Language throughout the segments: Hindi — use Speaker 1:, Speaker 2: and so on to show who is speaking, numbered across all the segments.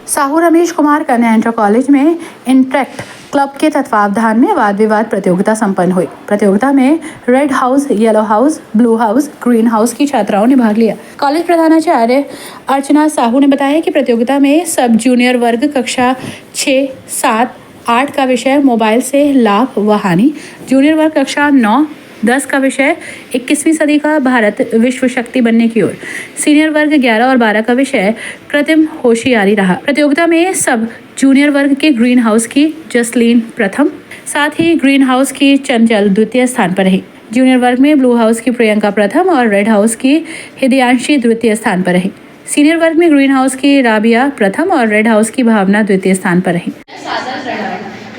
Speaker 1: साहू रमेश कुमार कन्या इंटर कॉलेज में इंटरेक्ट क्लब के तत्वावधान में वाद विवाद प्रतियोगिता संपन्न हुई। प्रतियोगिता में red house, yellow house, blue house, green house की छात्राओं ने भाग लिया। कॉलेज प्रधानाचार्य अर्चना साहू ने बताया कि प्रतियोगिता में सब जूनियर वर्ग कक्षा 6, 7, 8 का विषय मोबाइल से लाभ व हानि, जूनियर वर्ग कक्षा 9, 10 का विषय 21वीं सदी का भारत विश्व शक्ति बनने की ओर, सीनियर वर्ग 11 और 12 का विषय कृत्रिम होशियारी रहा। प्रतियोगिता में सब जूनियर वर्ग के ग्रीन हाउस की जसलीन प्रथम, साथ ही ग्रीन हाउस की चंचल द्वितीय स्थान पर रही। जूनियर वर्ग में ब्लू हाउस की प्रियंका प्रथम और रेड हाउस की हृदयांशी द्वितीय स्थान पर रही। सीनियर वर्ग में ग्रीन हाउस की राबिया प्रथम और रेड हाउस की भावना द्वितीय स्थान पर रही।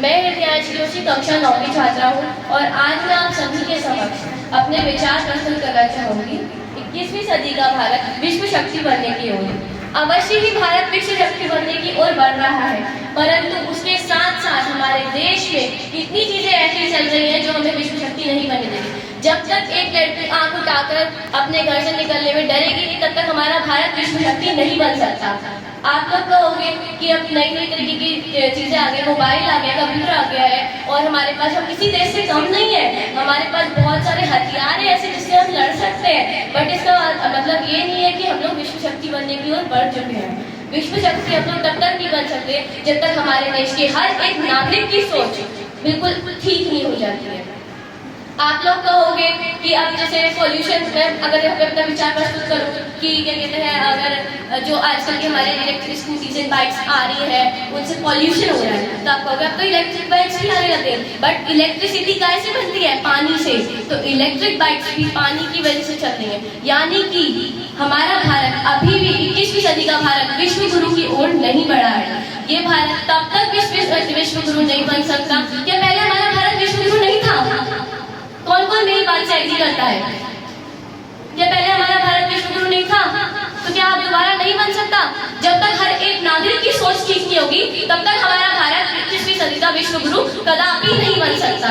Speaker 2: मैं हृदयांशी जोशी कक्षा 9 की छात्रा हूँ और आज मैं आप सभी के समक्ष अपने विचार प्रस्तुत करना चाहूँगी। 21वीं सदी का भारत विश्व शक्ति बनने की ओर। अवश्य ही भारत विश्व शक्ति बनने की ओर बढ़ रहा है, परंतु उसके साथ साथ हमारे देश में कितनी चीजें ऐसी चल रही हैं जो हमें विश्व शक्ति नहीं बनने देगी। जब तक एक लड़की आंख उठाकर अपने घर से निकलने में डरेगी, तब तक हमारा भारत विश्व शक्ति नहीं बन सकता। आप लोग कहोगे कि अब नई नई तरीके की चीजें आ गई, मोबाइल आ गया, कंप्यूटर आ गया है और हमारे पास हम किसी देश से कम नहीं है। हमारे पास बहुत सारे हथियार हैं ऐसे जिससे हम लड़ सकते हैं, बट इसका मतलब ये नहीं है कि हम लोग विश्व शक्ति बनने की ओर बढ़ चुके हैं। विश्व शक्ति हम लोग तब तक नहीं बन सकते जब तक हमारे देश के हर एक नागरिक की सोच बिल्कुल ठीक नहीं हो जाती है। आप लोग कहोगे कि अब जैसे पोल्यूशन में अगर मैं अपना विचार प्रस्तुत करूं कि क्या कहते हैं, अगर जो आजकल के हमारे इलेक्ट्रिक स्कूटीज एंड बाइक्स आ रही है उनसे पोल्यूशन हो रहा है, तो आप कहोगे अब तो इलेक्ट्रिक बाइक्स भी आने लगे हैं, बट इलेक्ट्रिसिटी कैसे बनती है? पानी से। तो इलेक्ट्रिक बाइक्स भी पानी की वजह से चल रही है। यानी कि हमारा भारत अभी भी 21वीं सदी का भारत विश्व गुरु की ओर नहीं बढ़ा है। ये भारत तब तक विश्व गुरु नहीं बन सकता। क्या पहले हमारा भारत विश्व गुरु नहीं था? कौन कौन मेरी बात से एग्री करता है? क्या पहले हमारा भारत विश्व गुरु नहीं था? तो क्या आप दोबारा नहीं बन सकता? जब तक हर एक नागरिक की सोच ठीक नहीं होगी, तब तक हमारा भारत 21वीं सदी का विश्व गुरु कदापि नहीं बन सकता।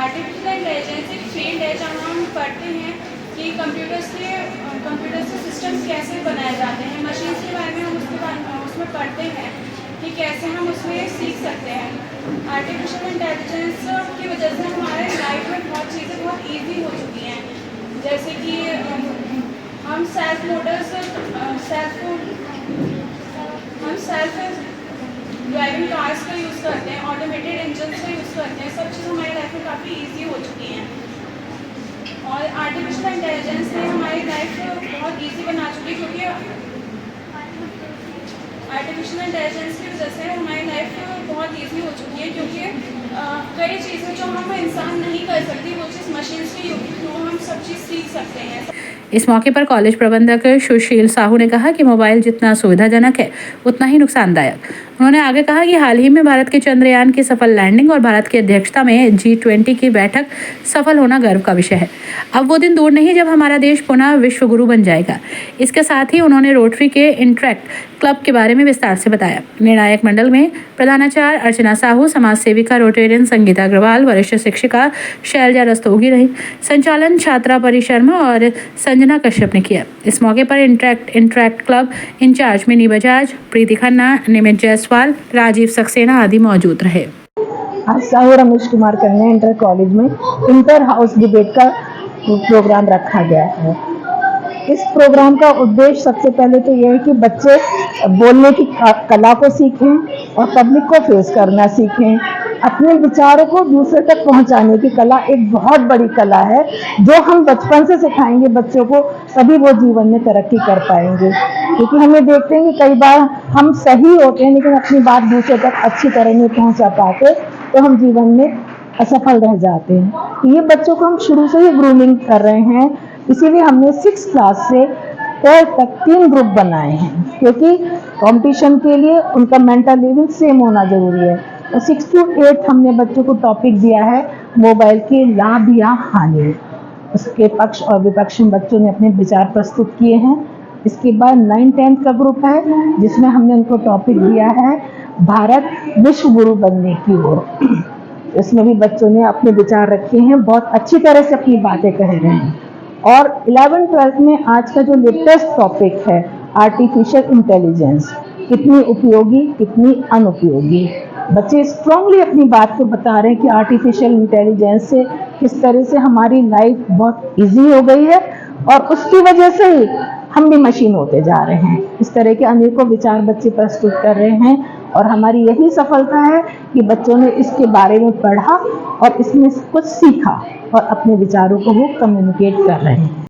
Speaker 3: आर्टिफिशियल इंटेलिजेंस एक फील्ड है जहाँ हम पढ़ते हैं कि कंप्यूटर से सिस्टम्स कैसे बनाए जाते हैं। मशीन्स के बारे में हम उसमें पढ़ते हैं कि कैसे हम उसमें सीख सकते हैं। आर्टिफिशियल इंटेलिजेंस की वजह से हमारे लाइफ में बहुत चीज़ें बहुत इजी हो चुकी हैं, जैसे कि हम सेल्फ ड्राइविंग कार्स का यूज़ करते हैं, ऑटोमेटेड इंजन का यूज़ करते हैं। सब चीज़ हमारी लाइफ में काफ़ी इजी हो चुकी हैं और आर्टिफिशियल इंटेलिजेंस ने हमारी लाइफ बहुत इजी बना चुकी है, क्योंकि आर्टिफिशियल इंटेलिजेंस की वजह से हमारी लाइफ बहुत ईजी हो चुकी है, क्योंकि कई चीज़ें जो हम इंसान नहीं कर सकती वो चीज़ मशीन के थ्रू हम सब चीज़ सीख सकते हैं।
Speaker 1: इस मौके पर कॉलेज प्रबंधक सुशील साहू ने कहा कि मोबाइल जितना सुविधाजनक है उतना ही नुकसानदायक। उन्होंने आगे कहा कि हाल ही में भारत के चंद्रयान की सफल लैंडिंग और भारत की अध्यक्षता में G20 की बैठक सफल होना गर्व का विषय है। अब वो दिन दूर नहीं जब हमारा देश पुनः विश्व गुरु बन जाएगा। इसके साथ ही उन्होंने रोटरी के इंटरेक्ट क्लब के बारे में विस्तार से बताया। निर्णायक मंडल में प्रधानाचार्य अर्चना साहू, समाज सेविका रोटेरियन संगीता अग्रवाल, वरिष्ठ शिक्षिका शैलजा रस्तोगी रही। संचालन छात्रा परी शर्मा और संजना कश्यप ने किया। इस मौके पर interact club incharge Mini Bajaj, Preeti Khanna, Nimit Jaiswal, Rajiv Saxena आदि मौजूद रहे।
Speaker 4: आज साहू रमेश कुमार कन्या इंटर कॉलेज में इंटर हाउस डिबेट का प्रोग्राम रखा गया है। इस प्रोग्राम का उद्देश्य सबसे पहले तो यह है कि बच्चे बोलने की कला को सीखें और पब्लिक को फेस करना सीखें। अपने विचारों को दूसरे तक पहुंचाने की कला एक बहुत बड़ी कला है, जो हम बचपन से सिखाएंगे बच्चों को, तभी वो जीवन में तरक्की कर पाएंगे। क्योंकि हमें देखते हैं कि कई बार हम सही होते हैं लेकिन अपनी बात दूसरे तक अच्छी तरह नहीं पहुंचा पाते, तो हम जीवन में असफल रह जाते हैं। ये बच्चों को हम शुरू से ही ग्रूमिंग कर रहे हैं, इसीलिए हमने 6th क्लास से 12th तक 3 ग्रुप बनाए हैं, क्योंकि कंपटीशन के लिए उनका मेंटल लेवल सेम होना जरूरी है। और 6 to 8 हमने बच्चों को टॉपिक दिया है मोबाइल के लाभ या हानि। उसके पक्ष और विपक्ष में बच्चों ने अपने विचार प्रस्तुत किए हैं। इसके बाद 9th-10th का ग्रुप है जिसमें हमने उनको टॉपिक दिया है भारत विश्व गुरु बनने की ओर। इसमें भी बच्चों ने अपने विचार रखे हैं, बहुत अच्छी तरह से अपनी बातें कह रहे हैं। और 11th-12th में आज का जो लेटेस्ट टॉपिक है आर्टिफिशियल इंटेलिजेंस, कितनी उपयोगी कितनी अनुपयोगी। बच्चे स्ट्रांगली अपनी बात को बता रहे हैं कि आर्टिफिशियल इंटेलिजेंस से किस तरह से हमारी लाइफ बहुत इजी हो गई है और उसकी वजह से ही हम भी मशीन होते जा रहे हैं। इस तरह के अनेकों विचार बच्चे प्रस्तुत कर रहे हैं और हमारी यही सफलता है कि बच्चों ने इसके बारे में पढ़ा और इसमें कुछ सीखा और अपने विचारों को वो कम्युनिकेट कर रहे हैं।